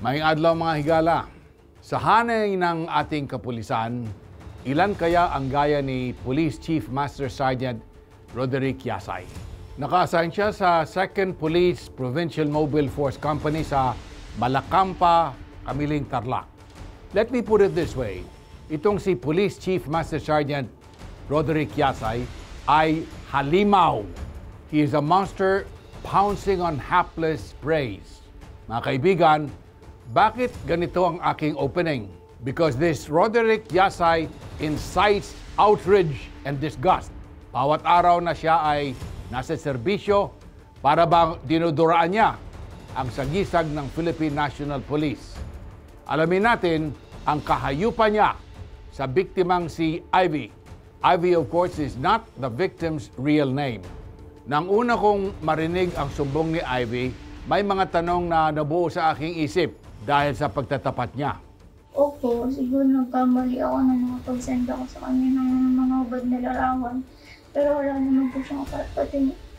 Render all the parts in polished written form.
Maayong adlaw mga higala. Sa hanay ng ating kapulisan, ilan kaya ang gaya ni Police Chief Master Sergeant Roderick Yasay? Naka-assign siya sa 2nd Police Provincial Mobile Force Company sa Malacampa, Kamiling, Tarlac. Let me put it this way. Itong si Police Chief Master Sergeant Roderick Yasay ay halimaw. He is a monster pouncing on hapless preys. Mga kaibigan, bakit ganito ang aking opening? Because this Roderick Yasay incites outrage and disgust. Bawat araw na siya ay nasa serbisyo para bang dinuduraan niya ang sagisag ng Philippine National Police. Alamin natin ang kahayupan niya sa biktimang si Ivy. Ivy, of course, is not the victim's real name. Nang una kong marinig ang sumbong ni Ivy, may mga tanong na nabuo sa aking isip dahil sa pagtatapat niya. Opo, siguro nagkamali ako na nakapag-send ako sa kanya ng mga ubad na larawan. Pero wala naman po siyang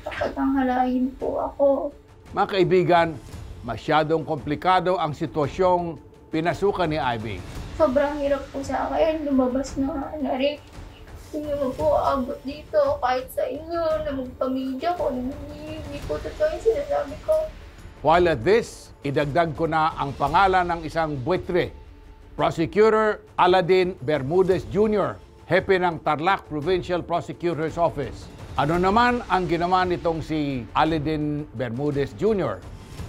kapatanghalain po ako. Mga kaibigan, masyadong komplikado ang sitwasyong pinasukan ni Ivy. Sobrang hirap po sa akin, lumabas na rape. Hindi mo po abot dito kahit sa inyo na magpamilya ko. Hindi po totoo yung sinasabi ko. While at this, idagdag ko na ang pangalan ng isang buitre, Prosecutor Aladin Bermudez Jr., hepe ng Tarlac Provincial Prosecutor's Office. Ano naman ang ginawa nitong si Aladin Bermudez Jr.?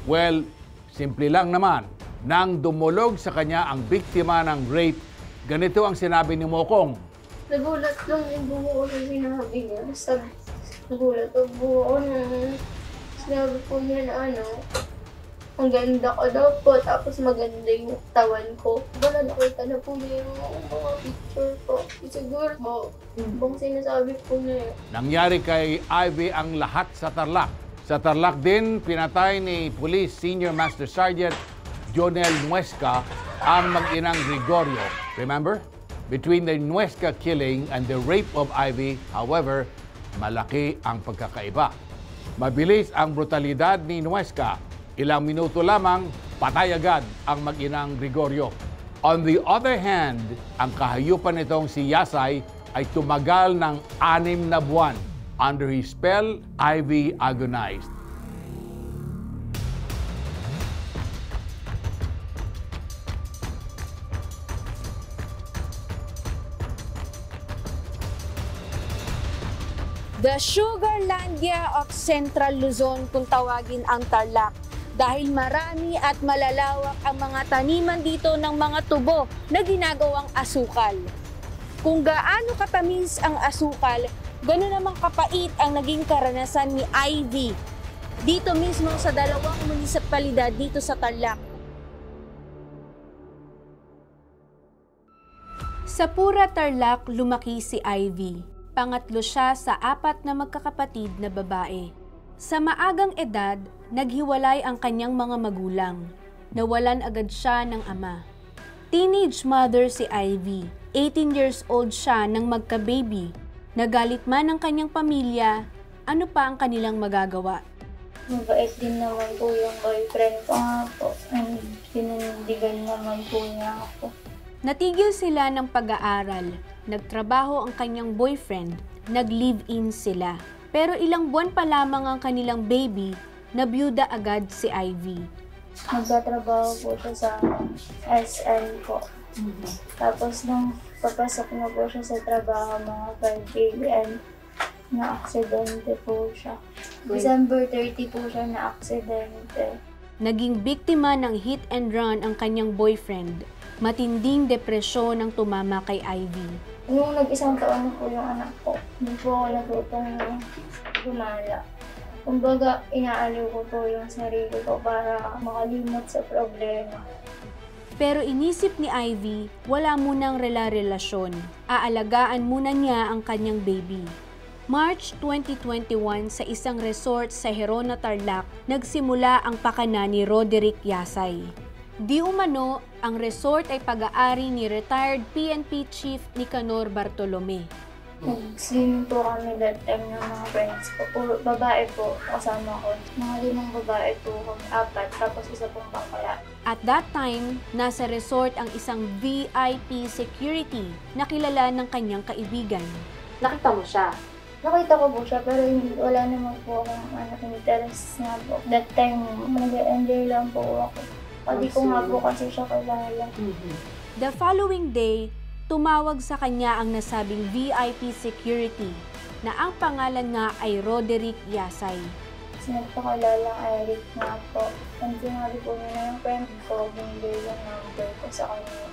Well, simple lang naman. Nang dumulog sa kanya ang biktima ng rape, ganito ang sinabi ni Mokong. Nagulat lang yung buo ko na sinabi niya. Nagulat ang buo ko na sinabi po niya na ang ganda ko daw po, tapos maganda yung tawan ko. Wala, nakita na po niya yung mga picture ko. Siguro po, kung sinasabi po niya. Nangyari kay Ivy ang lahat sa Tarlac. Sa Tarlac din, pinatay ni Police Senior Master Sergeant Jonel Nuesca ang mag-inang Gregorio. Remember? Between the Nuesca killing and the rape of Ivy, however, malaki ang pagkakaiba. Mabilis ang brutalidad ni Nuesca. Ilang minuto lamang, patay agad ang mag-inang Gregorio. On the other hand, ang kahayupan nitong si Yasay ay tumagal ng 6 na buwan. Under his spell, Ivy agonized. The Sugarlandia of Central Luzon kung tawagin ang Tarlac. Dahil marami at malalawak ang mga taniman dito ng mga tubo na ginagawang asukal. Kung gaano katamis ang asukal, gano'n namang kapait ang naging karanasan ni Ivy dito mismo sa 2 munisipalidad dito sa Tarlac. Sa Pura Tarlac, lumaki si Ivy. Pangatlo siya sa 4 na magkakapatid na babae. Sa maagang edad, naghiwalay ang kanyang mga magulang. Nawalan agad siya ng ama. Teenage mother si Ivy. 18 years old siya nang magka-baby. Nagalit man ang kanyang pamilya, ano pa ang kanilang magagawa? Mabait din naman po yung boyfriend ko nga po. Pinindigan naman po niya ako. Natigil sila ng pag-aaral. Nagtrabaho ang kanyang boyfriend. Nag-live-in sila. Pero ilang buwan pa lamang ang kanilang baby, nabiyuda agad si Ivy. Nagtatrabaho po siya sa SM po. Tapos nung papasok na po siya sa trabaho mga 5 a.m. na-aksidente po siya. December 30 po siya na-aksidente. Naging biktima ng hit and run ang kanyang boyfriend. Matinding depresyon ang tumama kay Ivy. Nung nag-1 taon na po yung anak ko, hindi po ako natutong gumala. Kumbaga, inaaliw ko po yung sarili ko para makalimot sa problema. Pero inisip ni Ivy, wala munang relasyon. Aalagaan muna niya ang kanyang baby. March 2021, sa isang resort sa Gerona, Tarlac, nagsimula ang pakana ni Roderick Yasay. Di umano, ang resort ay pag-aari ni retired PNP Chief Nicanor Bartolome. Nag-swimming po kami that time ng mga friends ko. Puro babae po, kasama ko. Mga 5 babae po kami, 4, tapos isa pong bakla. At that time, nasa resort ang isang VIP security na kilala ng kanyang kaibigan. Nakita mo siya? Nakita ko po siya, pero wala naman po akong interest nga po. That time, nag-enjoy lang po ako. Pati ko nga po kasi siya kilala. The following day, tumawag sa kanya ang nasabing VIP security na ang pangalan nga ay Roderick Yasay. Nagpakilala Eric nga po. Ang sinabi po niya na yung friend ko, binigay yung number ko sa kanya.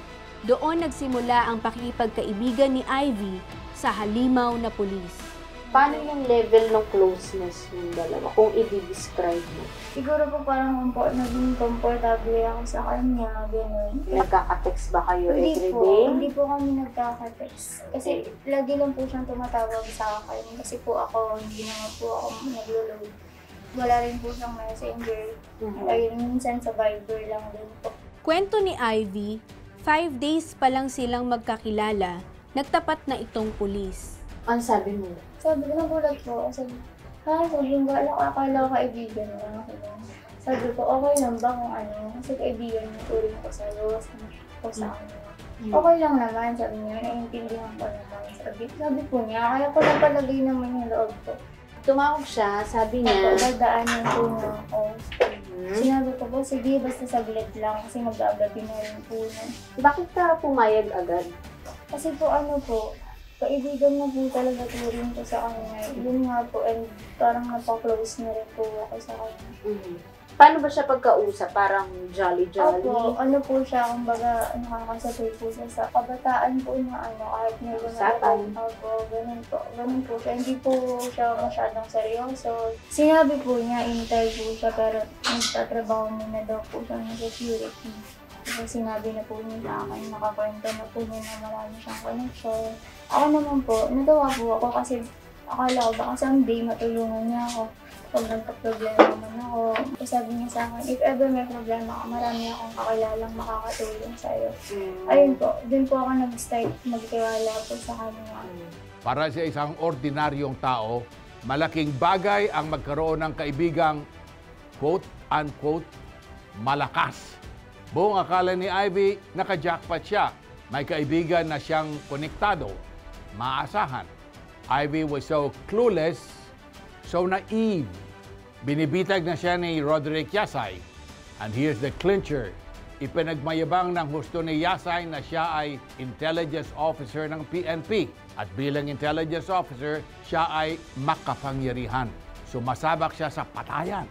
Doon nagsimula ang pakikipagkaibigan ni Ivy sa halimaw na pulis. Paano yung level ng closeness ng dalawa, kung i-describe mo? Siguro po parang naging comfortable ako sa kanya, gano'n. Nagkaka-text ba kayo Hindi everyday? po, hindi po kami nagkaka-text. Kasi lagi lang po siyang tumatawag sa akin. Kasi po ako, hindi naman po ako naglo-load. Wala rin po siyang messenger. Ayun, minsan sa Viber lang din po. Kwento ni Ivy, 5 days pa lang silang magkakilala, nagtapat na itong pulis. Ano sabi mo? Sabi ko, nagulat po. Sabi ko, akala ko kaibigan lang ako. Sabi ko, okay lang ba kung ano? Kasi kaibigan niya po rin ko sa iyo. Ko sa kanya. Okay lang naman, sabi niya. Naiintindihan ko naman. Sabi po niya, kaya ko lang palagay naman yung loob ko. Tumawag siya, sabi niya. Dadaanan po niya ako. Sinabi ko po, sige, basta saglit lang. Kasi mag-agabi na rin po na. Bakit ka pumayag agad? Kasi po kaibigan na po talaga turing ko sa kanya. Yun nga po, and parang napaklose na rin po ako sa kanya. Paano ba siya pagkausap? Parang jolly-jolly? Opo, po siya, kumbaga nakakasabay po siya sa kabataan po na kahit may Usapan. Opo, ganun po siya. Hindi po siya masyadong seryoso. Sinabi po niya, intay po siya, pero nagtatrabaho muna daw po siya ng security. Kasi sinabi na po niya sa akin, nakakwento na po niya na marami siyang connection. Ako naman po, natawa po ako kasi akala ko baka someday matulungan niya ako. Pag nagka-problema naman ako, sabi niya sa akin, if ever may problema ka, marami akong kakilalang makakatulong sa'yo. Ayun po, dun po ako nag-start magtiwala po sa kanya. Para sa isang ordinaryong tao, malaking bagay ang magkaroon ng kaibigang quote-unquote malakas. Buong akala ni Ivy, naka-jackpot siya. May kaibigan na siyang konektado, maasahan. Ivy was so clueless, so naive. Binibitag na siya ni Roderick Yasay. And here's the clincher. Ipinagmayabang ng husto ni Yasay na siya ay intelligence officer ng PNP. At bilang intelligence officer, siya ay makapangyarihan. Sumasabak siya sa patayan.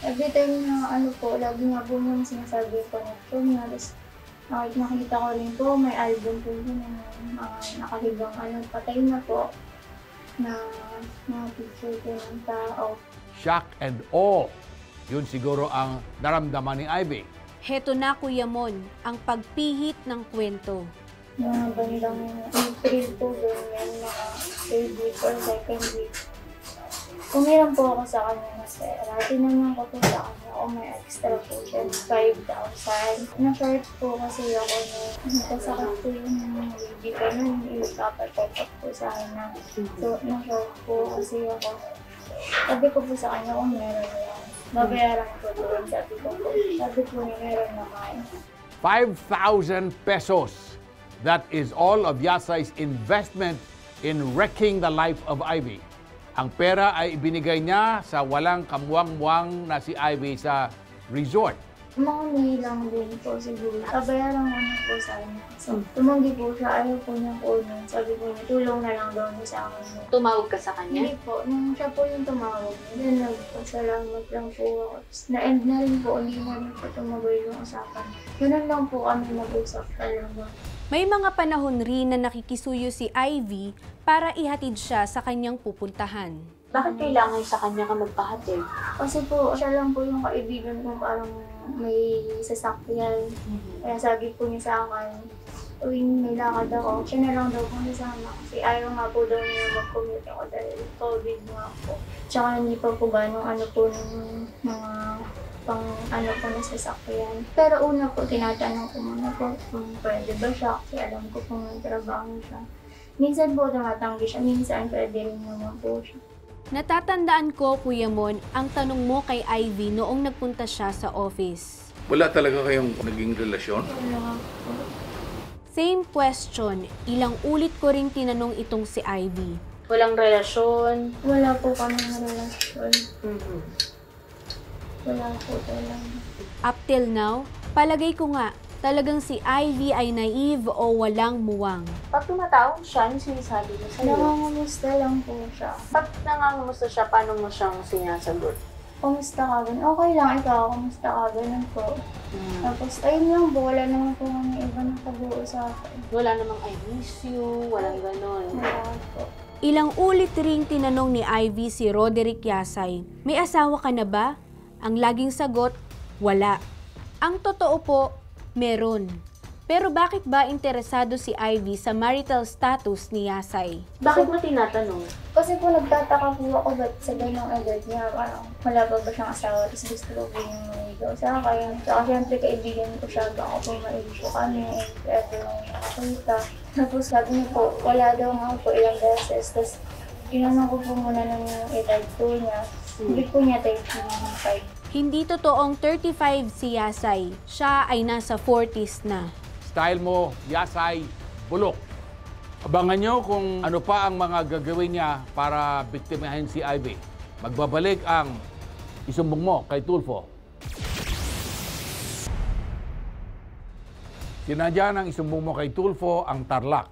Every time na lagi nga po niyang sinasabi yung connection niya. Tapos nakita ko rin po, may album po yun na mga nakahigang patay na po na mga picture po ng tao. Shock and awe. Yun siguro ang naramdaman ni Ivy. Heto na Kuya Mon, ang pagpihit ng kwento. Mga bandang April po ganyan, mga 3rd week or 2nd week. Kumiram po ako sa kanya na pera. Tinanong ko po sa kanya kung may extra po siya, 5,000. Na-short po kasi ako na nagkasakit po yung baby ko nun, ipapacheck po sa kanya. So, na-short po kasi ako. Sabi ko po sa kanya kung meron lang. Babayaran ko doon, sabi ko po. Sabi po niya meron naman. 5,000 pesos. That is all of Yasay's investment in wrecking the life of Ivy. Ang pera ay ibinigay niya sa walang kamuwang-muwang na si Ivy sa resort. Mga may lang din po siguro. Kabayaran ko na po sa kanya. So, tumanggi po siya, ayaw po niya kunin. Sabi po niya, tulong na lang daw niya sa akin. Tumawag ka sa kanya? Hindi po, nung siya po yung tumawag, then nagpasalamat lang po ako. Na-end na rin po, hindi na rin po tumagal yung usapan. Ganun lang po kami nag-usap talaga. May mga panahon rin na nakikisuyo si Ivy para ihatid siya sa kanyang pupuntahan. Bakit kailangan sa kanya ka magpahatid? Kasi po, siya lang po yung kaibigan ko parang may sasakyan. Kaya sabi po niya sa akin, tuwing may lakad ako, siya na lang daw po nasama. Kasi ayaw nga po daw niya mag-commute ako dahil COVID nga po. Tsaka hindi pa po ganong po ng mga pang po na sasakyan. Pero una po, tinatanong ko muna po kung pwede ba siya kasi alam ko kung may trabaho siya. Minsan po tumatanggi siya, minsan pwede rin naman po siya. Natatandaan ko, Kuya Mon, ang tanong mo kay Ivy noong nagpunta siya sa office. Wala talaga kayong naging relasyon? Wala po. Same question, ilang ulit ko ring tinanong itong si Ivy. Walang relasyon. Wala po kami relasyon. Mhm. Wala po talaga. Up till now, palagay ko nga, talagang si Ivy ay naive o walang muwang. Pag tumatawag siya, ano sinasabi niya sa'yo? Nangangamusta lang po siya. Pag nangangamusta siya, paano mo siyang sinasagot? Kumusta ka ba? Okay lang, ikaw. Kumusta ka? Ganun po. Tapos, ayun lang po. Wala naman po kami iba na pag-uusapan. Wala namang I miss you, walang ganon. Wala po. Ilang ulit ring tinanong ni Ivy si Roderick Yasay, may asawa ka na ba? Ang laging sagot, wala. Ang totoo po, meron. Pero bakit ba interesado si Ivy sa marital status ni Yasay? Bakit mo tinatanong? Kasi po nagtataka po ako ba't sa ganong edad niya, parang wala pa ba siyang asawa, tapos gusto ko po yung maligaw sa akin. Saka syempre kaibigan ko siya, baka po ma-issue kami, if ever nung nakakita. Tapos sabi niya po, wala daw nga po ilang beses, tapos tinanong ko po muna ng edad po niya, hindi po niya 35. Hindi totoong 35 si Yasay, siya ay nasa 40s na. Style mo, Yasay, bulok. Abangan nyo kung ano pa ang mga gagawin niya para biktimahin si Ivy. Magbabalik ang isumbong mo kay Tulfo. Sinadya ng isumbong mo kay Tulfo ang Tarlac.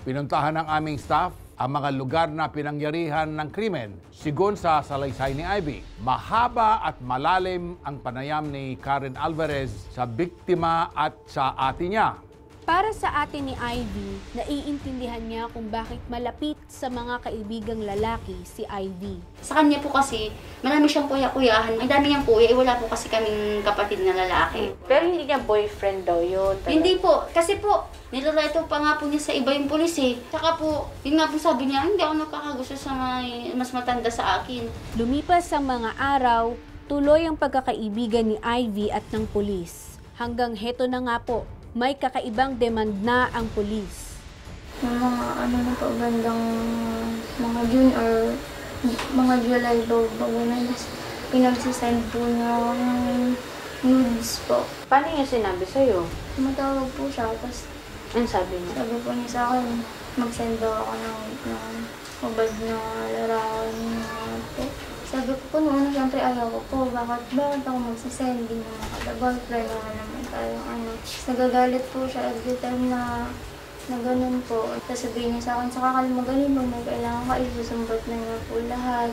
Pinuntahan ng aming staff ang mga lugar na pinangyarihan ng krimen sigon sa salaysay ni Ivy. Mahaba at malalim ang panayam ni Karen Alvarez sa biktima at sa ate niya. Para sa atin ni Ivy, naiintindihan niya kung bakit malapit sa mga kaibigang lalaki si Ivy. Sa kanya po kasi, marami siyang kuya-kuyahan. Ang dami niyang kuya, wala po kasi kaming kapatid na lalaki. Pero hindi niya boyfriend daw yun. Hindi po, kasi po, nilalaito pa nga po niya sa iba yung pulis eh. Saka po, yun nga po sabi niya, hindi ako nakakagusto sa mas matanda sa akin. Lumipas ang mga araw, tuloy ang pagkakaibigan ni Ivy at ng pulis. Hanggang heto na nga po, may kakaibang demand na ang pulis. Yung mga ano na po, bandang mga June or mga July daw po, ganun. Tapos pinagsisend po niya ng nudes po. Paano niya sinabi sa'yo? Tumatawag po siya, tapos Ano sabi niya? sabi po niya sa akin, mag-send daw ako ng ubad na larawan po. Sabi ko po noon, siyempre ayaw ko po, bakit ako magsisend, hindi naman kada-boyfriend, naman tayong ano. Nagagalit po siya every time na ganun po. Tapos sabihin niya sa akin, saka ka magaling pag may kailangan ka, isusumbat na niya po lahat.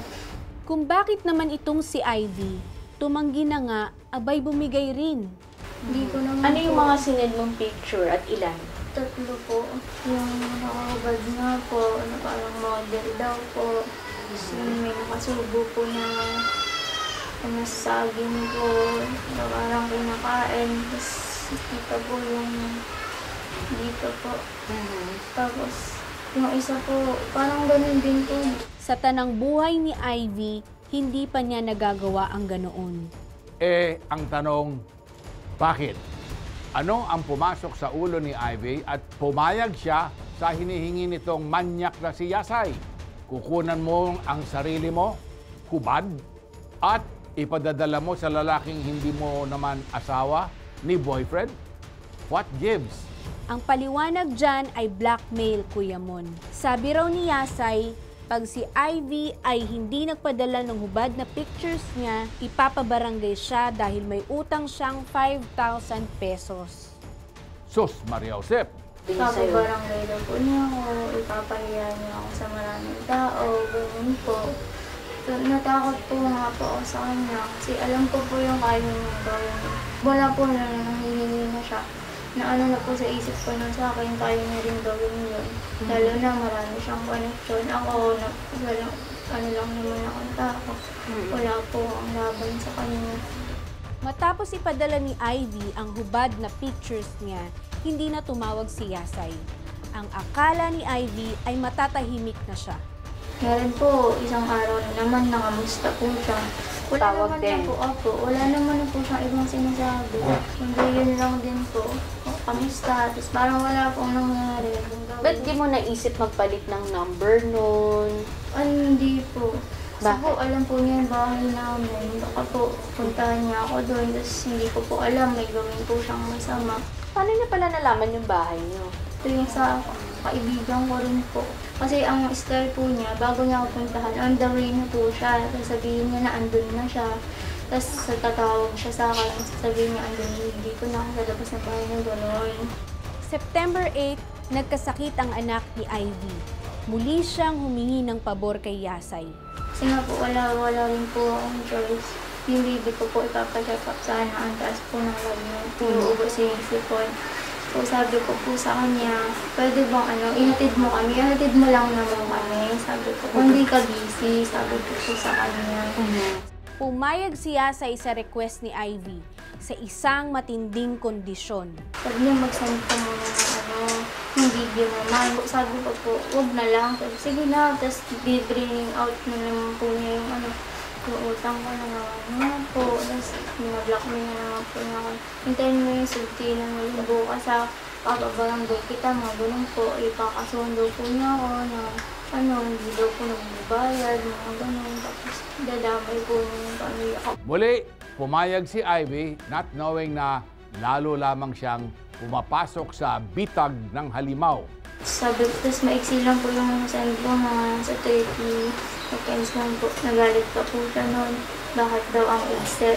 Kung bakit naman itong si Ivy, tumanggi na nga, abay bumigay rin. Hindi ko naman Ano yung po, mga sinend mong picture at ilan? 3 po. Yung nakakabad nga po, na parang model daw po. Yung may nakasubo po na saging po, na parang kinakain. Tapos dito po yung dito po. Tapos yung isa po, parang ganun din po. Sa tanang buhay ni Ivy, hindi pa niya nagagawa ang ganoon. Ang tanong, bakit? Ano ang pumasok sa ulo ni Ivy at pumayag siya sa hinihingi nitong manyak na si Yasay? Kukunan mo ang sarili mo, hubad, at ipadadala mo sa lalaking hindi mo naman asawa ni boyfriend? What gives? Ang paliwanag dyan ay blackmail, Kuya Mon. Sabi raw ni Yasay, pag si Ivy ay hindi nagpadala ng hubad na pictures niya, ipapabarangay siya dahil may utang siyang 5,000 pesos. Sus, Maria Josep. Papabarangay daw po niya ako, ipapahiya niya ako sa maraming tao, ganun po. So, natakot po nga po ako sa kanya kasi alam ko po yung kaya niya gawin. Wala po na nanghihingi na siya. Na ano na po sa isip ko na sa akin, kaya niya rin gawin yun. Lalo na marami siyang connection. Ako, ano lang naman akong tao. Wala po ang laban sa kanya. Matapos ipadala ni Ivy ang hubad na pictures niya, hindi na tumawag si Yasay. Ang akala ni Ivy ay matatahimik na siya. Meron po, isang araw na naman, nangamusta po siya. Wala Tawag naman din. na po ako. Wala naman na po siyang ibang sinasabi. Hindi yun lang din po. kamusta. Tapos parang wala pong nangyari. Ba't di mo naisip magpalit ng number nun? Hindi po. Kasi Bakit? po, alam po niya yung bahay namin. Baka po, puntahan niya ako doon. Tapos hindi ko po alam, may gawin po siyang masama. Paano niya pala nalaman yung bahay niyo? Ito yung sa kaibigan ko rin po. Kasi ang style po niya, bago niya ako puntahan, on the way na po siya. Tapos sabihin niya na andun na siya. Tapos tatawag siya sa akin, sabihin niya andun, hindi ko na ako sa labas ng bahay niya, gano'n. September 8, nagkasakit ang anak ni Ivy. Muli siyang humingi ng pabor kay Yasay. Kasi nga po, wala rin po akong choice. Yung baby ko po, ipapacheck up sana. Ang taas po ng lab niya. Inuubos yung sipon. So sabi ko po sa kanya, pwede bang ihatid mo kami? Ihatid mo lang naman kami. Sabi ko, kung hindi ka busy, sabi ko po sa kanya. Pumayag si Yasay sa request ni Ivy sa isang matinding kondisyon. Sabi niya, mag-send ka muna ng yung video naman. Sabi ko po, wag na lang. Sabi, sige na, tapos bring out na naman po niya yung utang ko na naman po. Tapos binablock mo na naman po niya ako. Hintayin mo yung sulti na bukas sa papabarangay kita, mga ganun po. Ipakasundo po niya ako na hindi daw po nagbabayad, mga ganun. Tapos dadamay po niya yung pamilya ko. Muli, pumayag si Ivy not knowing na lalo lamang siyang pumapasok sa bitag ng halimaw. Sabi ko, tapos maiksi lang po yung send ko na sa 30 seconds lang po. Nagalit pa po siya noon. Bakit daw ang iksi?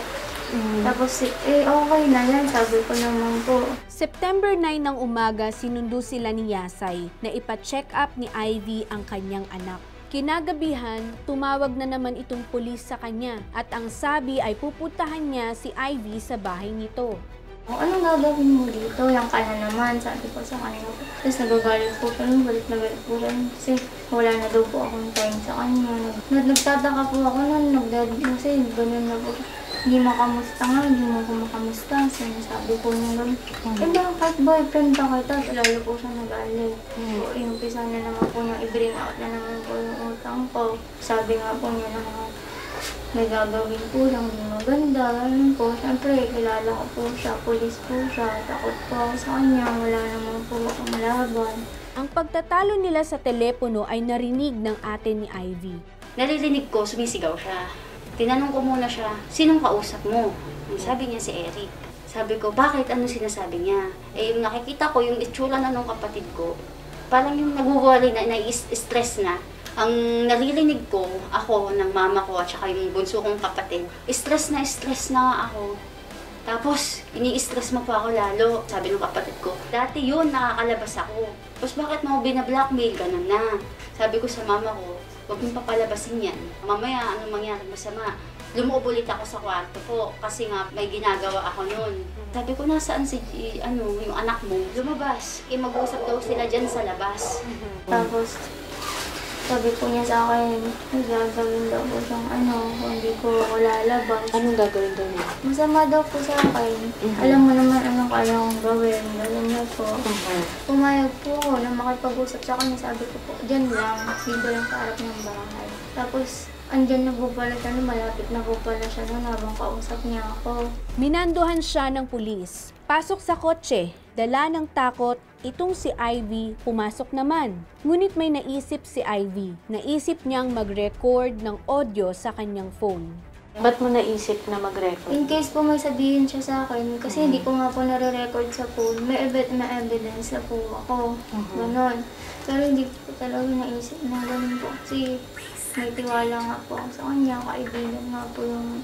Tapos, okay na yan. Sabi ko naman po. September 9 ng umaga, sinundo sila ni Yasay na ipa-check up ni Ivy ang kanyang anak. Kinagabihan, tumawag na naman itong pulis sa kanya at ang sabi ay pupuntahan niya si Ivy sa bahay nito. Anong gagawin mo dito? Yang ka na naman, sabi ko sa kanya. Tapos nagagalit po siya, galit na galit po siya. Kasi wala na daw po akong time sa kanya. Nagtataka po ako nun, kasi ganun na po. Hindi makamusta nga, hindi mo ako makamusta. Sinasabi po niya gano'n. Bakit boyfriend ka kita? Lalo po siya nagalit. Inumpisa na naman po niya, i-bring out na naman po yung utang ko. Sabi nga po niya na may gagawin po lang, hindi maganda. Ganun po, siyempre, kilala ko po siya, pulis po siya. Takot po ako sa kanya, wala naman po akong laban. Ang pagtatalo nila sa telepono ay narinig ng ate ni Ivy. Naririnig ko, sumisigaw siya. Tinanong ko muna siya, sinong kausap mo? Sabi niya si Eric. Sabi ko, bakit? Ano sinasabi niya? Yung nakikita ko, yung itsura na nung kapatid ko, parang yung nag-worry na, stress na. Ang naririnig ko, ako, ng mama ko, at saka yung bunso kong kapatid, stress na ako. Tapos, ini-stress mo pa ako lalo, sabi ng kapatid ko. Dati yun, nakakalabas ako. Tapos bakit mo binablockmail? Ganun na. Sabi ko sa mama ko, huwag mong papalabasin yan. Mamaya, anong mangyari masama? Lumuob ulit ako sa kwarto ko kasi nga may ginagawa ako noon. Sabi ko, nasaan yung anak mo? Lumabas. Mag-usap daw sila dyan sa labas. Tapos, sabi po niya sa akin, gagawin daw po siyang kung hindi ko lalabas. Anong gagawin daw niya? Masama daw po sa akin. Alam mo naman anong kaya kong gawin. Gawin niya po. Pumayag po ako na makipag-usap sa kanya. Sabi ko po, dyan lang. Dito lang sa harap ng bahay. Tapos, andyan na po pala siya, malapit na po pala siya habang kausap niya ako. Minanduhan siya ng pulis. Pasok sa kotse, dala ng takot, itong si Ivy pumasok naman. Ngunit may naisip si Ivy. Naisip niyang mag-record ng audio sa kanyang phone. Ba't mo naisip na mag-record? In case po may sabihin siya sa akin, kasi hindi ko nga po nare-record sa phone, may evidence na po ako. Ganon. Pero hindi ko talaga naisip na ganon po. Kasi may tiwala nga po ako sa kanya, kaibigan nga po yung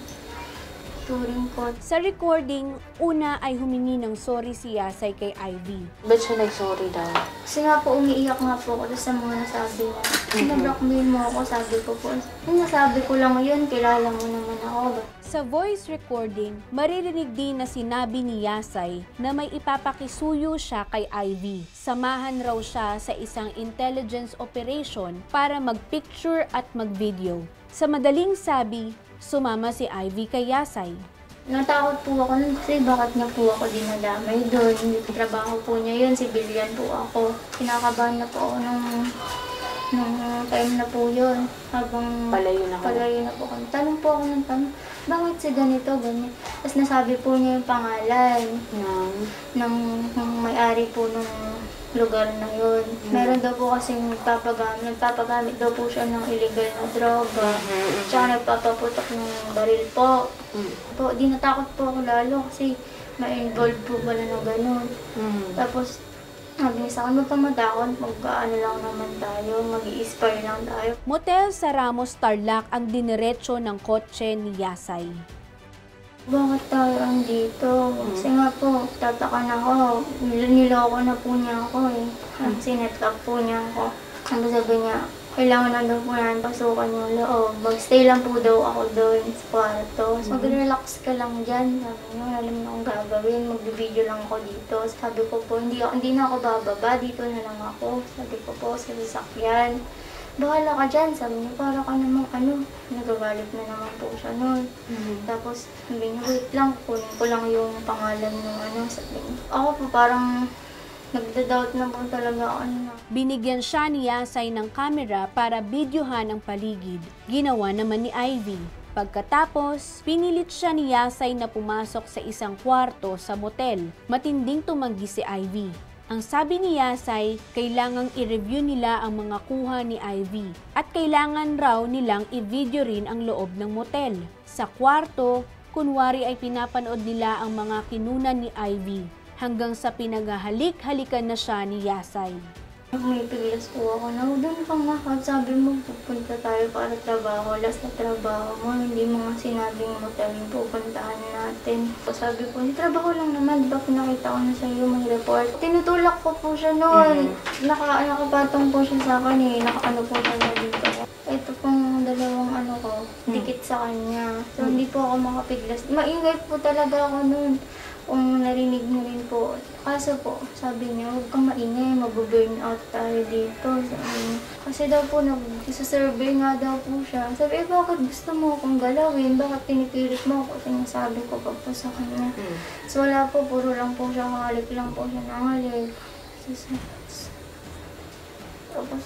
turing ko. Sa recording, una ay humingi ng sorry si Yasay kay Ivy. Ba't siya nag-sorry daw? Kasi nga po, umiiyak nga po ako sa mga nasabi niya. Pinablockmail mo ako, sabi ko po. Yung nasabi ko lang yun, kilala mo naman ako. Sa voice recording, maririnig din na sinabi ni Yasay na may ipapakisuyo siya kay Ivy. Samahan raw siya sa isang intelligence operation para mag-picture at mag-video. Sa madaling sabi, sumama si Ivy kay Yasay. Natakot po ako nun kasi bakit niya po ako dinadamay doon. Trabaho po niya yun, civilian po ako. Kinakabahan na po ako nung time na po yun. Habang Palayo na kayo. palayo na po kami. Tanong po ako ng tanong, bakit si ganito, ganyan? Tapos nasabi po niya yung pangalan ng may-ari po ng lugar na yun. Meron daw po kasi nagpapagamit daw po siya ng illegal na droga. Tsaka nagpapaputok ng baril po. Po, di natakot po ako lalo kasi ma-involve po pala ng ganun. Tapos, sabi niya sa akin, huwag kang matakot, mag-ano lang naman tayo, mag-i-spare lang tayo. Motel sa Ramos Tarlac ang diniretso ng kotse ni Yasay. Bakit tayo andito? Kasi nga po, tataka na ako. Niloko na po niya ako eh. Sinet up po niya ako. Sabi niya, kailangan na daw po namin pasukan yung loob. Mag-stay lang po daw ako doon sa kwarto. So, mag-relax ka lang dyan. Sabi niya, alam na akong gagawin. Mag-video lang ako dito. Sabi ko po, hindi na ako bababa. Dito na lang ako. Sabi ko po, sa sasakyan. Bahala ka dyan. Sabi niya, para ka namang nagagalit na naman po siya noon. Tapos, sabi niya, wait lang, kunin ko lang yung pangalan ng sabi niya. Ako po parang nagda-doubt na po talaga ako na. Binigyan siya ni Yasay ng kamera para videohan ang paligid. Ginawa naman ni Ivy. Pagkatapos, pinilit siya ni Yasay na pumasok sa isang kwarto sa motel. Matinding tumanggi si Ivy. Ang sabi ni Yasay, kailangang i-review nila ang mga kuha ni Ivy at kailangan raw nilang i-video rin ang loob ng motel. Sa kwarto, kunwari ay pinapanood nila ang mga kinunan ni Ivy hanggang sa pinaghahalik-halikan na siya ni Yasay. May piglas po ako na, doon ka nga, sabi mo pupunta tayo para trabaho, last na trabaho mo, hindi mo nga sinabing motel yung pupuntahan natin. Sabi ko, trabaho lang naman, di ba pinakita ko na sa iyo may report. Tinutulak ko po siya noon, nakapatong po siya sa akin eh, nakaano po siya na dito. Ito pong dalawang dikit sa kanya. So hindi po ako makapiglas. Maingay po talaga ako noon. Kung narinig mo rin po. Kaso po, sabi niya, huwag kang maingay, mag-burn out tayo dito. Kasi daw po, nag-survey nga daw po siya. Sabi, bakit gusto mo akong galawin? Bakit pinipilit mo ako? Sinasabi ko pa po sa kanya. So wala po, puro lang po siya, halik lang po siya nangalik. Tapos,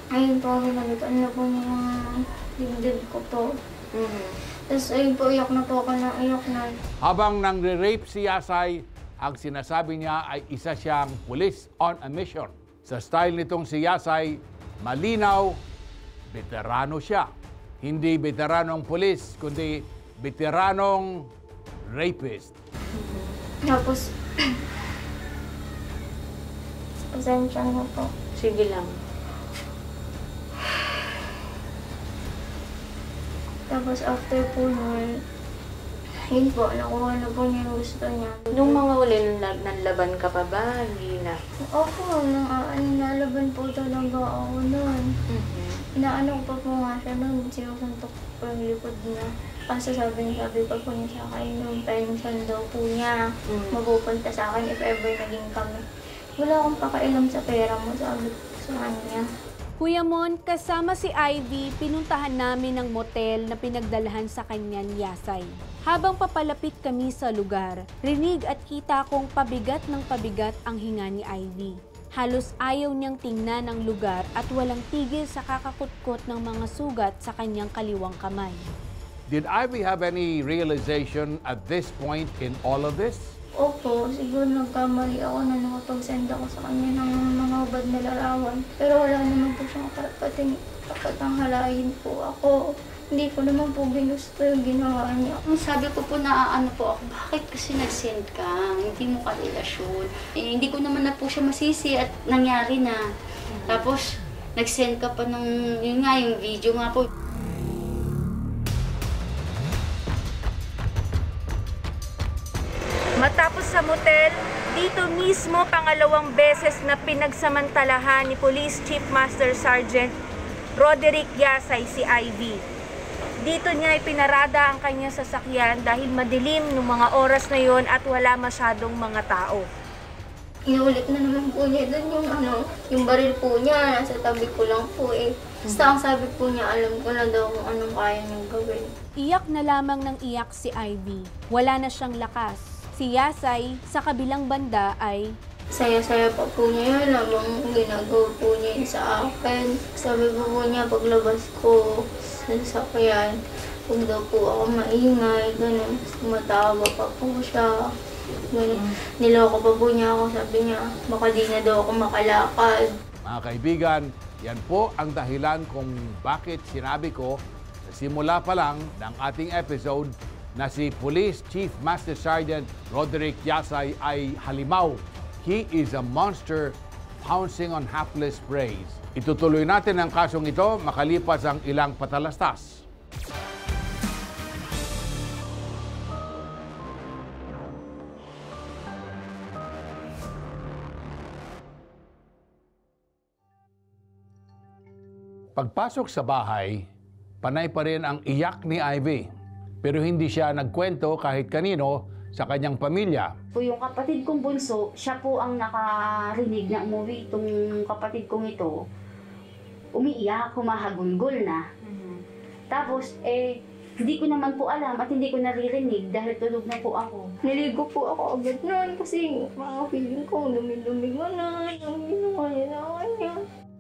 ayun po, ginalitan na po niya yung dibdib ko po. Tapos ayun po, iyak na po ako ng iyak na. Habang nangre-rape si Yasay, ang sinasabi niya ay isa siyang police on a mission. Sa style nitong si Yasay, malinaw, veterano siya. Hindi veteranong police, kundi veteranong rapist. Tapos, pasensya na po. Sige lang. Tapos after po nun, yun po, nakuha na po niya yung gusto niya. Nung mga uli, nanlaban ka pa ba? Hindi na. Opo, nalaban po talaga ako nun. Inaano ko pa po nga siya nun, sinusuntok po yung likod niya. Kasi sabi pa po niya sa akin, yung pension daw po niya, mapupunta sa akin if ever naging kami. Wala akong pakailam sa pera mo, sabi ko sa kanya. Kuya Mon, kasama si Ivy, pinuntahan namin ang motel na pinagdalahan sa kanya ni Yasay. Habang papalapit kami sa lugar, rinig at kita kong pabigat ng pabigat ang hinga ni Ivy. Halos ayaw niyang tingnan ang lugar at walang tigil sa kakakutkot ng mga sugat sa kanyang kaliwang kamay. Did Ivy have any realization at this point in all of this? Opo, siguro nagkamali ako na nakapag-send ako sa kanya ng mga ubad na larawan. Pero wala naman po siyang kapatanghalain po ako. Hindi ko naman po ginusto yung ginawa niya. Sabi ko po na po ako, bakit kasi nag-send ka? Hindi mo karelasyon. Hindi ko naman na po siya masisi at nangyari na. Tapos, nag-send ka pa ng, yun nga, yung video nga po. Matapos sa motel, dito mismo pangalawang beses na pinagsamantalahan ni Police Chief Master Sergeant Roderick Yasay si Ivy. Dito niya ipinarada ang kanyang sasakyan dahil madilim ng mga oras na yon at wala masyadong mga tao. Inulit na naman po niya doon yung baril po niya, nasa tabi ko lang po eh. Basta ang sabi po niya, alam ko na daw kung anong kaya niyang gawin. Iyak na lamang ng iyak si Ivy. Wala na siyang lakas. Si Yasay, sa kabilang banda, ay nagtataka. Hindi ko naman po ginustong ginawa niya. Sabi ko sa kanya, bakit kasi nag-send ka? Hindi ko naman po ginustong ginawa niya. Sabi ko, bakit kasi nag-send ka? Hindi ko naman po ginustong ginawa niya. Sabi ko, bakit kasi nag-send ka? Hindi ko naman po ginustong ginawa niya. Saya-saya pa po niya yun habang ginagawa po niya yun sa akin. Sabi po niya paglabas ko sa sasakyan, huwag daw po ako maingay, ganun. Tumatawa pa po siya. Ganun. Niloko pa po niya ako, sabi niya, baka di na daw ako makalakad. Mga kaibigan, yan po ang dahilan kung bakit sinabi ko sa simula pa lang ng ating episode na si Police Chief Master Sergeant Roderick Yasay ay halimaw. He is a monster pouncing on hapless prey. Itutuloy natin ang kasong ito makalipas ang ilang patalastas. Pagpasok sa bahay, panay pa rin ang iyak ni Ivy. Pero hindi siya nagkwento kahit kanino sa kanyang pamilya. Po yung kapatid kong bunso, siya po ang nakarinig na umuwi. Itong kapatid kong ito, umiiyak, humahagulgol na. Tapos, hindi ko naman po alam at hindi ko naririnig dahil tulog na po ako. Niligo po ako agad noon kasi mga feeling ko dumi-dumi ko na, niya.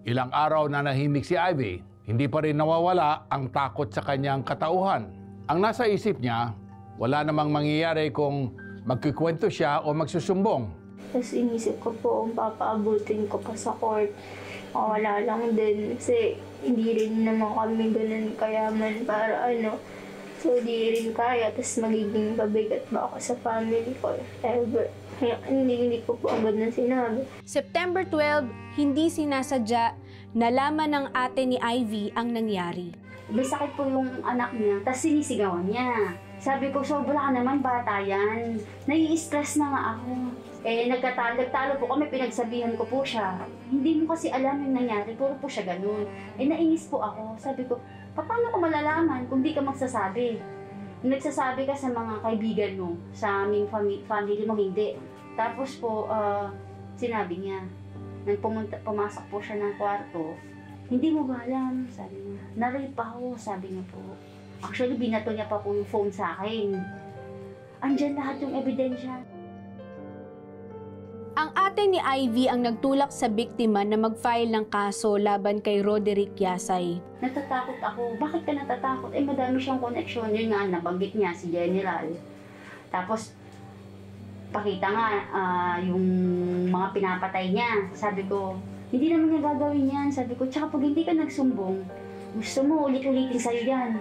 Ilang araw na nahimik si Ivy, hindi pa rin nawawala ang takot sa kanyang katauhan. Ang nasa isip niya, wala namang mangyayari kung magkikwento siya o magsusumbong. Tapos inisip ko po kung papaabutin ko pa sa court. Wala lang din kasi hindi rin naman kami ganun kayaman para So di rin kaya, tapos magiging pabigat ba ako sa family ko ever. Kaya hindi ko po agad na sinabi. September 12, hindi sinasadya, nalaman ng ate ni Ivy ang nangyari. May sakit po yung anak niya, tapos sinisigawan niya. Sabi ko, sobra ka naman, bata yan. Nai-stress na nga ako. Nagtalo po kami, pinagsabihan ko po siya. Hindi mo kasi alam yung nangyari, puro po siya ganun. Nainis po ako. Sabi ko, paano ko malalaman kung di ka magsasabi? Nagsasabi ka sa mga kaibigan mo, sa aming family mo, hindi. Tapos po, sinabi niya, nang pumasok po siya ng kwarto, hindi mo ba alam? Sabi niya, na-rape ako, sabi niya po. Actually, binato niya pa po yung phone sa akin. Andyan lahat yung ebidensya. Ang ate ni Ivy ang nagtulak sa biktima na mag-file ng kaso laban kay Roderick Yasay. Natatakot ako. Bakit ka natatakot? Madami siyang koneksyon. Yun nga, nabanggit niya si General. Tapos, pakita nga yung mga pinapatay niya. Sabi ko, hindi naman niya gagawin yan. Sabi ko, tsaka pag hindi ka nagsumbong, gusto mo ulit-ulitin sa'yo yan.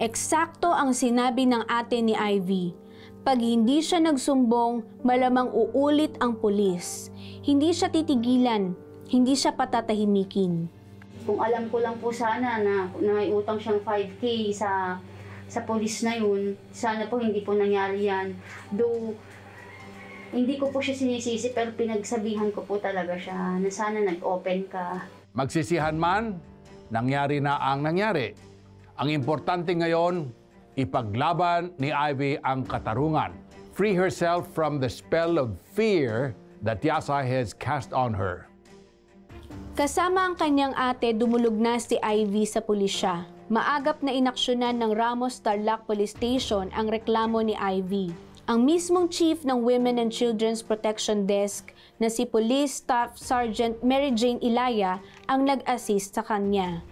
Eksakto ang sinabi ng ate ni Ivy. Pag hindi siya nagsumbong, malamang uulit ang pulis. Hindi siya titigilan, hindi siya patatahimikin. Kung alam ko lang po sana na may utang siyang 5K sa pulis na yun, sana po hindi po nangyari yan. Though, hindi ko po siya sinisisi pero pinagsabihan ko po talaga siya na sana nag-open ka. Magsisihan man, nangyari na ang nangyari. Ang importante ngayon, ipaglaban ni Ivy ang katarungan. Free herself from the spell of fear that Yasay has cast on her. Kasama ang kanyang ate, dumulog na si Ivy sa pulisya. Maagap na inaksyonan ng Ramos Tarlac Police Station ang reklamo ni Ivy. Ang mismong chief ng Women and Children's Protection Desk na si Police Staff Sergeant Mary Jane Ilaya ang nag-assist sa kanya.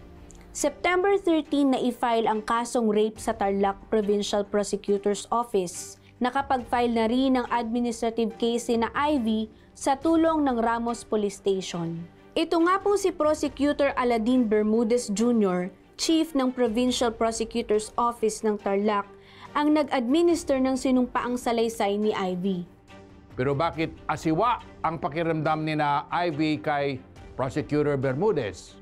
September 13 na i-file ang kasong rape sa Tarlac Provincial Prosecutor's Office. Nakapag-file na rin ng administrative case na Ivy sa tulong ng Ramos Police Station. Ito nga po si Prosecutor Aladin Bermudez Jr., Chief ng Provincial Prosecutor's Office ng Tarlac, ang nag-administer ng sinumpaang salaysay ni Ivy. Pero bakit asiwa ang pakiramdam ni na Ivy kay Prosecutor Bermudez?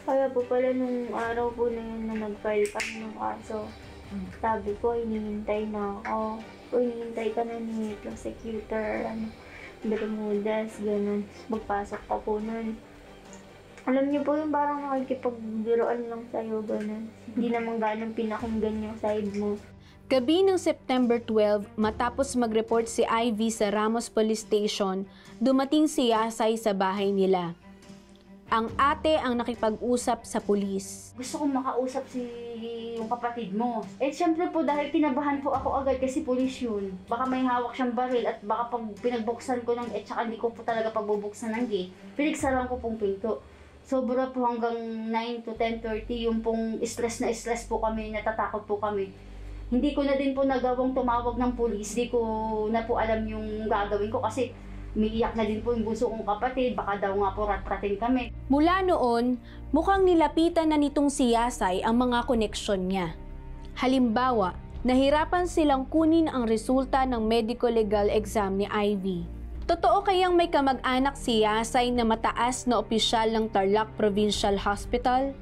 Kaya po pala nung araw po na yun na nag-file kami ng kaso, sabi ko, hinihintay na ako. Hinihintay ka na ni Prosecutor Bermudez, gano'n. Magpasok pa po nun. Alam niyo po yung parang nakikipagbiroan lang sa'yo, gano'n. Hindi naman ganun pinakinggan yung side mo. Gabi ng September 12, matapos mag-report si Ivy sa Ramos Police Station, dumating si Yasay sa bahay nila. Ang ate ang nakipag-usap sa pulis. Gusto kong makausap yung kapatid mo. Eh, syempre po, dahil kinabahan po ako agad kasi pulis yun. Baka may hawak siyang baril at baka pag pinagbuksan ko ng tsaka hindi ko po talaga pagbubuksan ng gate, pinagsaran ko pong pinto. Sobra po hanggang 9 to 10:30 yung pong stress po kami, natatakot po kami. Hindi ko na din po nagawang tumawag ng pulis, hindi ko na po alam yung gagawin ko kasi umiiyak na din po yung bunso kong kapatid, baka daw nga po rat-ratin kami. Mula noon, mukhang nilapitan na nitong si Yasay ang mga koneksyon niya. Halimbawa, nahirapan silang kunin ang resulta ng medical legal exam ni Ivy. Totoo kayang may kamag-anak si Yasay na mataas na opisyal ng Tarlac Provincial Hospital?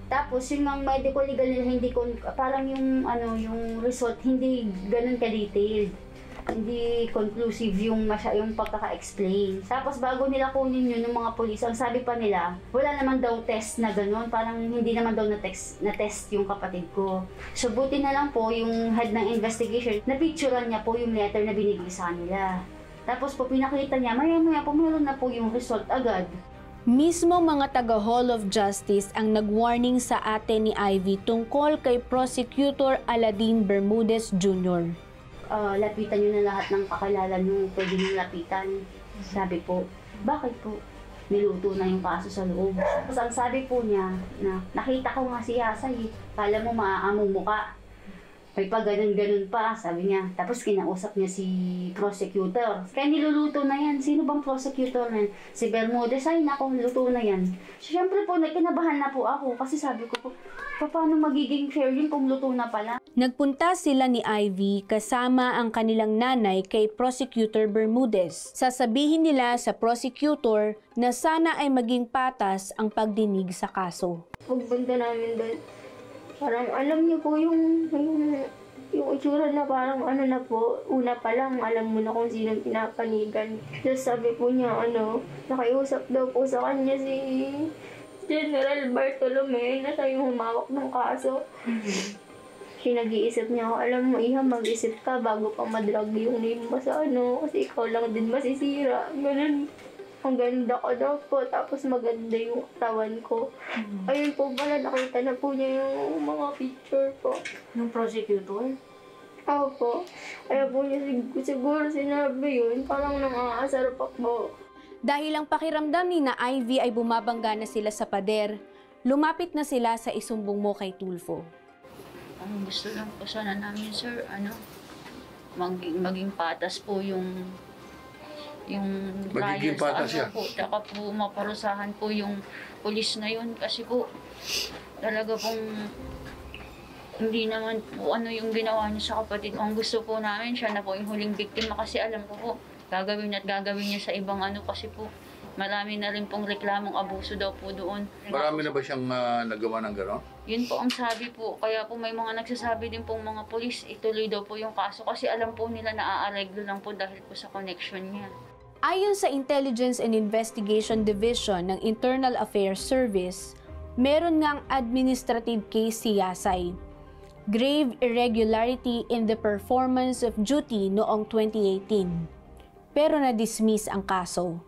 Tapos yung mga medical legal nila, hindi ko, parang yung result, hindi ganun ka-detailed. Hindi conclusive yung pagkaka-explain. Tapos bago nila kunin yun ng mga polis, ang sabi pa nila, wala naman daw test na gano'n, parang hindi naman daw na-test yung kapatid ko. So buti na lang po yung head ng investigation, na-picturean niya po yung letter na binigay sa nila. Tapos po pinakita niya, maya-maya po meron na po yung result agad. Mismo mga taga Hall of Justice ang nag-warning sa ate ni Ivy tungkol kay Prosecutor Aladin Bermudez Jr. Lapitan nyo na lahat ng kakilala nyo, pwede nyo lapitan. Sabi po, bakit po? Niluto na yung kaso sa loob. Tapos ang sabi po niya, na nakita ko nga si Yasay, kala mo maaamong muka. May pa ganun-ganun pa, sabi niya. Tapos kinausap niya si prosecutor. Kaya niluluto na yan. Sino bang prosecutor na yan? Si Bermudez, ay nako, luto na yan. Siyempre po, nagkinabahan na po ako kasi sabi ko po, paano magiging fair yun kung luto na pala? Nagpunta sila ni Ivy kasama ang kanilang nanay kay Prosecutor Bermudez. Sasabihin nila sa prosecutor na sana ay maging patas ang pagdinig sa kaso. Pagpunta namin doon, parang alam niyo po yung itsura na parang na po, una pa lang alam mo na kung sino pinapanigan. Tapos sabi po niya nakiusap daw po sa kanya si General Bartolome na siya yung humawak ng kaso. Nag-iisip niya ako, alam mo Iha, mag-isip ka bago pa madrag yung name mo sa kasi ikaw lang din masisira. Ganun. Ang ganda ko daw po, tapos maganda yung katawan ko. Ayun po pala, nakita na po niya yung mga picture po. Yung prosecutor? Ako po. Kaya po niya siguro sinabi yun, parang nangaasar pa po. Dahil ang pakiramdam ni na Ivy ay bumabangga na sila sa pader, lumapit na sila sa isumbong mo kay Tulfo. Ang gusto lang po sana namin, sir, maging patas po yung Magiging trial patas sa yan. po. Tsaka po maparusahan po yung pulis na yun kasi po talaga pong hindi naman po yung ginawa niya sa kapatid. Ang gusto po namin, siya na po yung huling biktima kasi alam ko po, gagawin niya sa ibang kasi po marami na rin pong reklamong abuso daw po doon. Marami na ba siyang nagawa ng gano'n? Yun po ang sabi po. Kaya po may mga nagsasabi din pong mga polis, ituloy daw po yung kaso kasi alam po nila na aareglo lang po dahil po sa connection niya. Ayon sa Intelligence and Investigation Division ng Internal Affairs Service, meron ngang administrative case si Yasay. Grave irregularity in the performance of duty noong 2018. Pero na-dismiss ang kaso.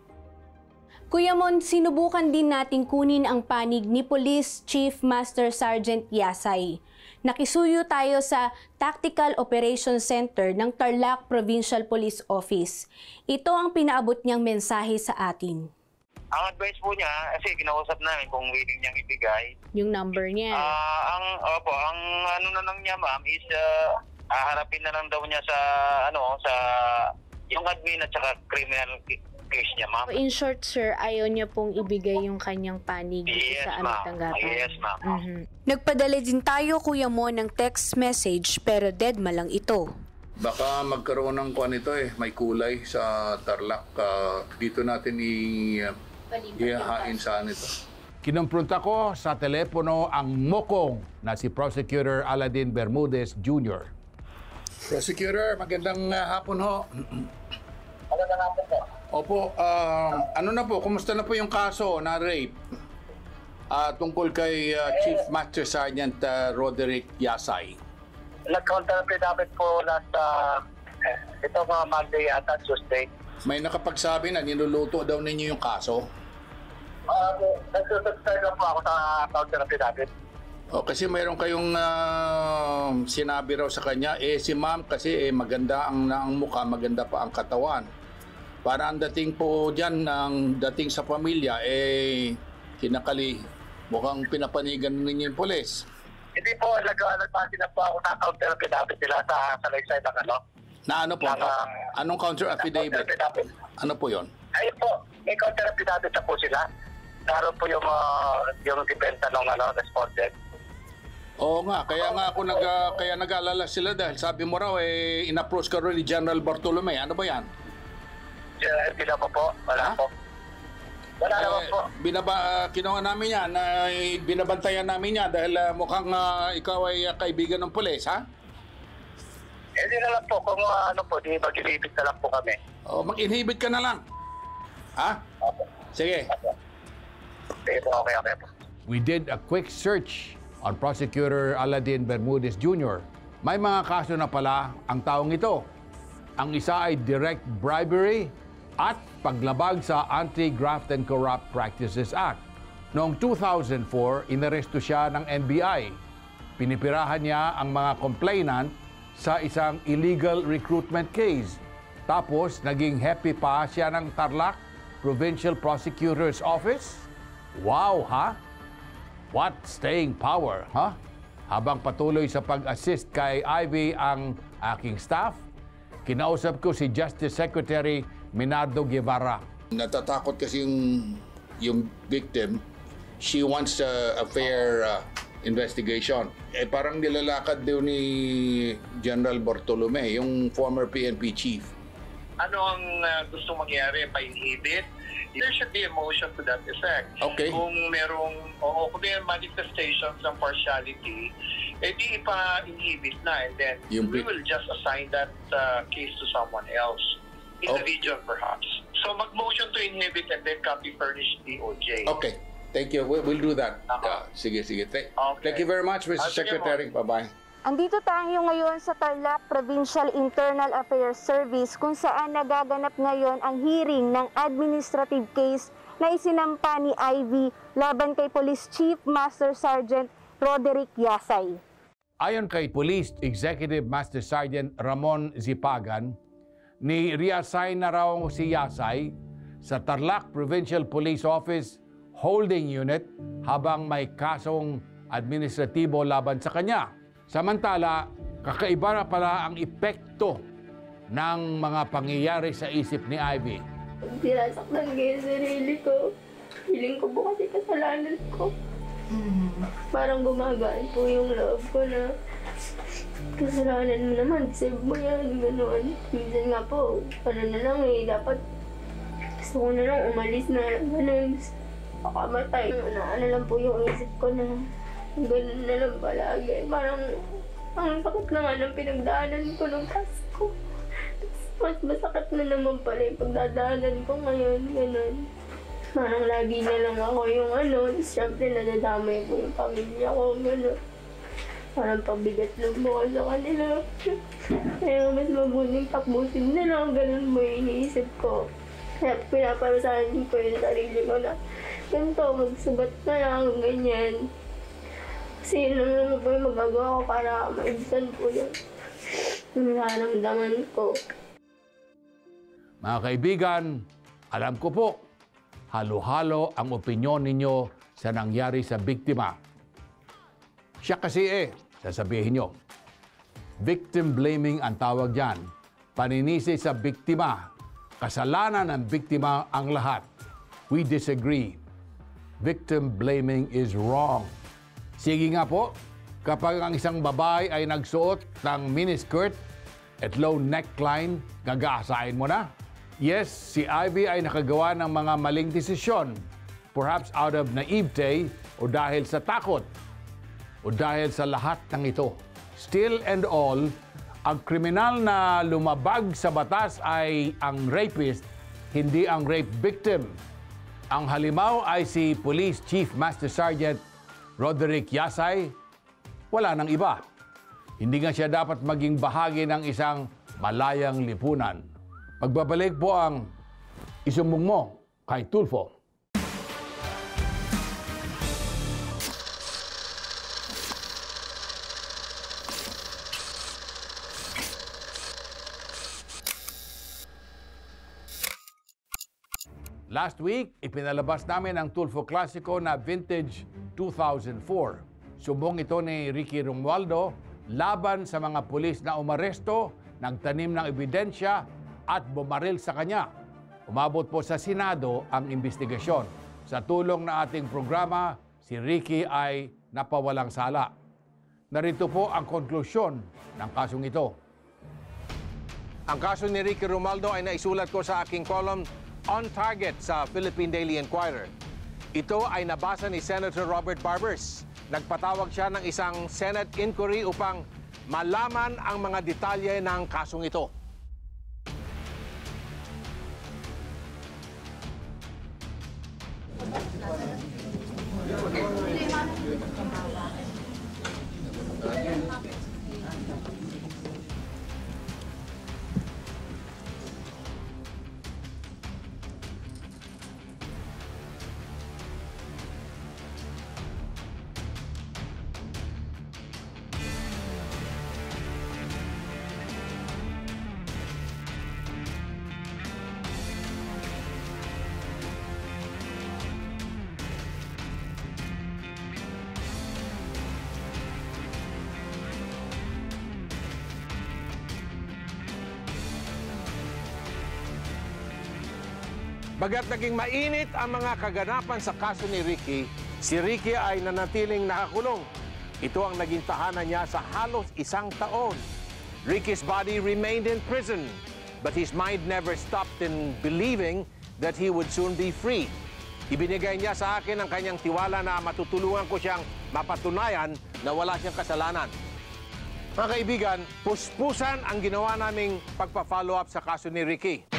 Kuya Mon, sinubukan din nating kunin ang panig ni Police Chief Master Sergeant Yasay. Nakisuyo tayo sa Tactical Operations Center ng Tarlac Provincial Police Office. Ito ang pinaabot niyang mensahe sa atin. Ang advice po niya, kasi kinausap namin kung willing niyang ibigay. Yung number niya. Ang ano na lang niya, ma'am, is haharapin na lang daw niya sa yung admin at saka criminal case niya, ma'am. In short, sir, ayaw niya pong ibigay yung kanyang panig sa aming tanggapan. Yes, ma'am. Mm-hmm. Nagpadala din tayo, Kuya Mo, ng text message pero deadma lang ito. Baka magkaroon ng may kulay sa Tarlac. Dito natin ihahain saan ito. Kinumpronta ko sa telepono ang mokong na si Prosecutor Aladin Bermudez Jr. Prosecutor, magandang hapon ho. Magandang hapon po. Opo, kumusta na po yung kaso na rape tungkol kay Chief Master Sergeant Roderick Yasay? Nag-counterfeit dapat po last mga Monday at Tuesday. May nakapagsabi na niluluto daw ninyo yung kaso? Nagsusubscribe lang po ako sa counter affidavit. O, kasi mayroon kayong sinabi raw sa kanya, si ma'am kasi maganda ang mukha, maganda pa ang katawan. Para ang dating po dyan, ang dating sa pamilya, kinakali, mukhang pinapanigan ninyo yung pulis. Hindi po, nagpasi na po ako sa counter affidavit nila sa salaysay ng ano. Na ano po? Anong counter affidavit? Ano po yon? Ayun po, may counter affidavit na po sila. Naroon po yung dipenta ng respondent. Oo nga, kaya nga ako kaya nag-aalala sila dahil sabi mo raw in-approach ka rin ni General Bartolome. Ano ba yan? Hindi na po. Wala po. Wala naman po. Kinuha namin yan, binabantayan namin yan dahil mukhang ikaw ay kaibigan ng pulis, ha? Hindi na lang po, kung di mag-inhibit na lang po kami. O, mag-inhibit ka na lang. Ha? Sige. Okay po. We did a quick search on Prosecutor Aladin Bermudez Jr. May mga kaso na pala ang taong ito. Ang isa ay direct bribery at paglabag sa Anti-Graft and Corrupt Practices Act. Noong 2004, inaresto siya ng NBI. Pinipirahan niya ang mga complainant sa isang illegal recruitment case. Tapos, naging happy pa siya ng Tarlac Provincial Prosecutor's Office. Wow, ha? What staying power, ha? Habang patuloy sa pag-assist kay Ivy ang aking staff, kinausap ko si Justice Secretary Minardo Guevara. Natatakot kasi yung victim. She wants a fair investigation. Parang nilalakad daw ni General Bartolome, yung former PNP chief. Ano ang gusto mangyari? Pa-inhibit? There should be a motion to that effect. Okay. Kung kung may manifestations ng partiality, di ipa-inhibit na, and then we will just assign that case to someone else in the region perhaps. So mag-motion to inhibit and then copy furnish DOJ. Okay. Thank you. We'll do that. Sige. Thank you very much, Mr. Secretary. Bye-bye. Andito tayo ngayon sa Tarlac Provincial Internal Affairs Service kung saan nagaganap ngayon ang hearing ng administrative case na isinampa ni Ivy laban kay Police Chief Master Sergeant Roderick Yasay. Ayon kay Police Executive Master Sergeant Ramon Zipagan, ni-reassign na raw si Yasay sa Tarlac Provincial Police Office Holding Unit habang may kasong administratibo laban sa kanya. Samantala, kakaiba na pala ang epekto ng mga pangyayari sa isip ni Ivy. Sinasaktan ko yung sarili ko. Feeling ko po kasi kasalanan ko. Parang gumagaan po yung loob ko na kasalanan mo naman, save mo yan, gano'n. Minsan nga po, na lang dapat gusto ko na lang umalis na gano'n. Makamatay. Ano lang po yung isip ko na gano'n na lang palagi. Parang ang sakit na nga ng pinagdaanan ko nung Pasko. Mas masakit na naman pala yung pagdadaanan ko ngayon, gano'n. Parang lagi na lang ako yung siyempre nadadamay po yung pamilya ko, gano'n. Parang pabigat ng buwan sa kanila. Kaya mas mabuting takbusin na lang, gano'n mo yung iniisip ko. Kaya pinaparusahan ko yung sarili ko na ganito, magsugat na lang, ganyan. Kasi yun lang naman po yung magagawa ko para maibsan po yung nararamdaman ko. Mga kaibigan, alam ko po, halo-halo ang opinyon ninyo sa nangyari sa biktima. Siya kasi sasabihin nyo, victim blaming ang tawag dyan. Paninisi sa biktima. Kasalanan ng biktima ang lahat. We disagree. Victim blaming is wrong. Sige nga po, kapag ang isang babae ay nagsuot ng miniskirt at low neckline, gagaasain mo na. Yes, si Ivy ay nakagawa ng mga maling desisyon, perhaps out of naivete o dahil sa takot o dahil sa lahat ng ito. Still and all, ang kriminal na lumabag sa batas ay ang rapist, hindi ang rape victim. Ang halimaw ay si Police Chief Master Sergeant Roderick Yasay. Wala nang iba. Hindi nga siya dapat maging bahagi ng isang malayang lipunan. Pagbabalik po ang isumbong mo kay Tulfo. Last week, ipinalabas namin ang Tulfo Classico na Vintage 2004. Sumbong ito ni Ricky Romualdo laban sa mga pulis na umaresto, nagtanim ng ebidensya at bumaril sa kanya. Umabot po sa Senado ang investigasyon. Sa tulong ng ating programa, si Ricky ay napawalang sala. Narito po ang konklusyon ng kasong ito. Ang kaso ni Ricky Romualdo ay naisulat ko sa aking column On Target sa Philippine Daily Inquirer. Ito ay nabasa ni Senator Robert Barbers. Nagpatawag siya ng isang Senate inquiry upang malaman ang mga detalye ng kasong ito. Baga't naging mainit ang mga kaganapan sa kaso ni Ricky, si Ricky ay nanatiling nakakulong. Ito ang naging tahanan niya sa halos 1 taon. Ricky's body remained in prison, but his mind never stopped in believing that he would soon be free. Ibinigay niya sa akin ang kanyang tiwala na matutulungan ko siyang mapatunayan na wala siyang kasalanan. Mga kaibigan, puspusan ang ginawa naming pagpa-follow up sa kaso ni Ricky.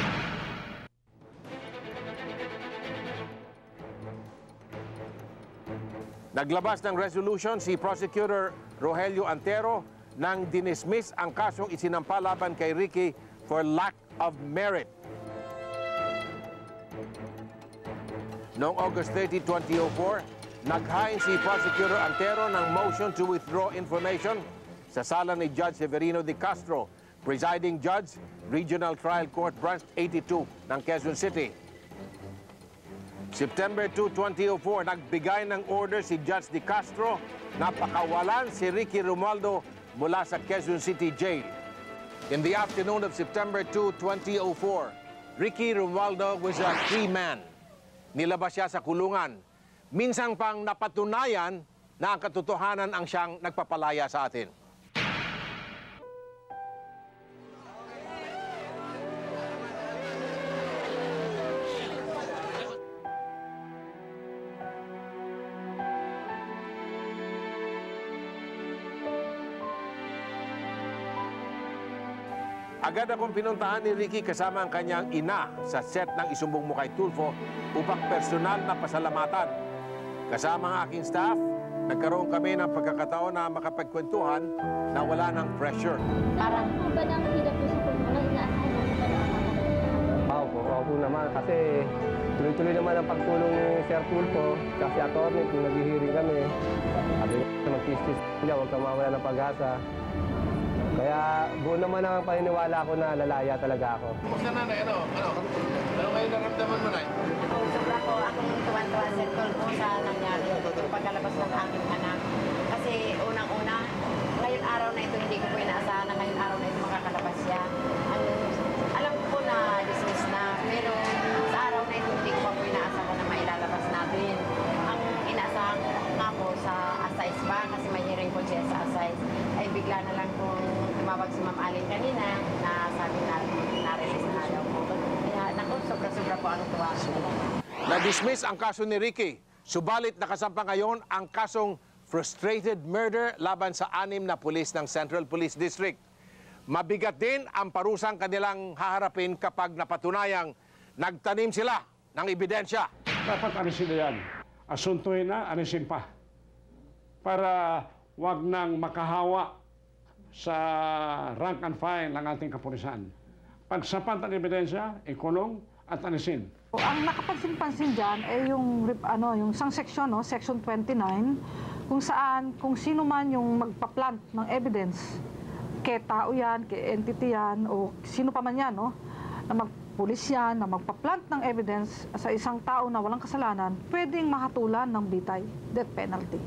Naglabas ng resolution si Prosecutor Rogelio Antero nang dinismiss ang kasong isinampa laban kay Ricky for lack of merit. Noong August 30, 2004, naghain si Prosecutor Antero ng motion to withdraw information sa sala ni Judge Severino de Castro, Presiding Judge, Regional Trial Court Branch 82 ng Quezon City. September 2, 2004, nagbigay ng order si Judge de Castro na pakawalan si Ricky Romualdo mula sa Quezon City Jail. In the afternoon of September 2, 2004, Ricky Romualdo was a free man. Nilabas siya sa kulungan. Minsang pang napatunayan na ang katotohanan ang siyang nagpapalaya sa atin. Agad akong pinuntahan ni Ricky kasama ang kanyang ina sa set ng Isumbong Mo Kay Tulfo upang personal na pasalamatan. Kasama ang aking staff, nagkaroon kami ng pagkakataon na makapagkwentuhan na wala ng pressure. Parang ba nang hirap po sa pagmula, inaasahan mo ba naman? Opo naman kasi tuloy-tuloy naman ang pagtulong ni Sir Tulfo kasi attorney kung naghihiring kami. Sabi niya, mag-kistis niya, huwag kang mawala ng pag-asa. Kaya buo naman ang paniniwala ko na lalaya talaga ako. Kumusta nanay? Ano kayo naramdaman mo, Nay? Sobra po akong tuwan-tuwa, Sir Tulfo, sa nangyari yung pagkalabas ng aking anak. Kasi unang-una, ngayong araw na ito hindi ko po inaasahan na ngayong araw na ito makakalabas siya. Alam ko po na dismiss na, pero sa araw na ito hindi ko pa po inaasahan na mailalabas natin. Ang inaasahan ko nga po sa assize ba, kasi may hearing po siya sa assize, ay bigla na lang po tumawag si Ma'am Alin kanina na sabi na na-release na daw po. Kaya naku, sobra-sobra po ang tuwa. Na-dismiss ang kaso ni Ricky. Subalit nakasampa ngayon ang kasong frustrated murder laban sa 6 na pulis ng Central Police District. Mabigat din ang parusang kanilang haharapin kapag napatunayang nagtanim sila ng ebidensya. Dapat anisin na yan. Asuntuhin na, anisin pa. Para wag nang makahawa sa rank and file ng ating kapulisan. Pagsapat ang ebidensya, ikulong at anisin. Ang nakapansin-pansin dyan ay yung isang section, section 29, kung saan, kung sino man yung magpa-plant ng evidence, kay tao yan, kay entity yan, o sino pa man yan, na pulis yan na magpa-plant ng evidence sa isang tao na walang kasalanan, pwedeng mahatulan ng bitay, death penalty.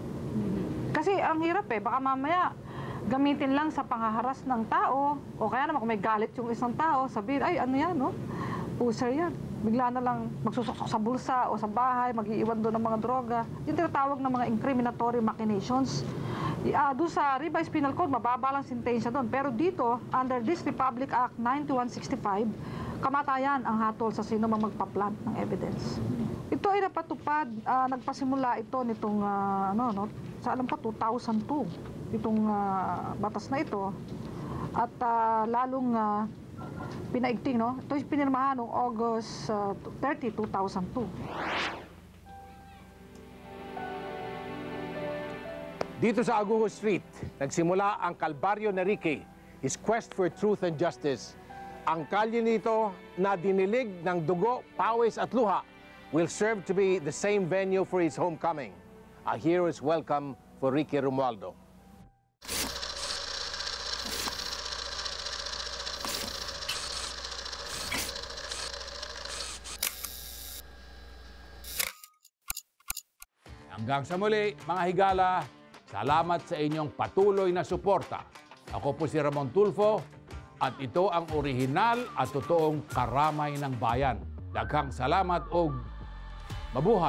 Kasi ang hirap baka mamaya gamitin lang sa panghaharas ng tao, o kaya naman kung may galit yung isang tao, sabihin, ay ano yan, no? Puser yan. Bigla na lang magsusok sa bulsa o sa bahay, mag-iiwan doon ng mga droga. Yung tinatawag ng mga incriminatory machinations. Doon sa Revised Penal Code, mababa lang sentensya doon. Pero dito, under this Republic Act 9165, kamatayan ang hatol sa sino mang magpa-plant ng evidence. Ito ay napatupad, nagpasimula ito nitong, sa alam ko, 2002, itong batas na ito. At lalong pinaigting, no? Ito ay pinirmahan noong August 30, 2002. Dito sa Aguho Street, nagsimula ang Kalbaryo ni Ricky, his quest for truth and justice. Ang kalye nito na dinilig ng dugo, pawis at luha will serve to be the same venue for his homecoming. A hero's welcome for Ricky Romualdo. Hanggang sa muli, mga higala, salamat sa inyong patuloy na suporta. Ako po si Ramon Tulfo at ito ang orihinal at totoong karamay ng bayan. Daghang salamat o mabuhay!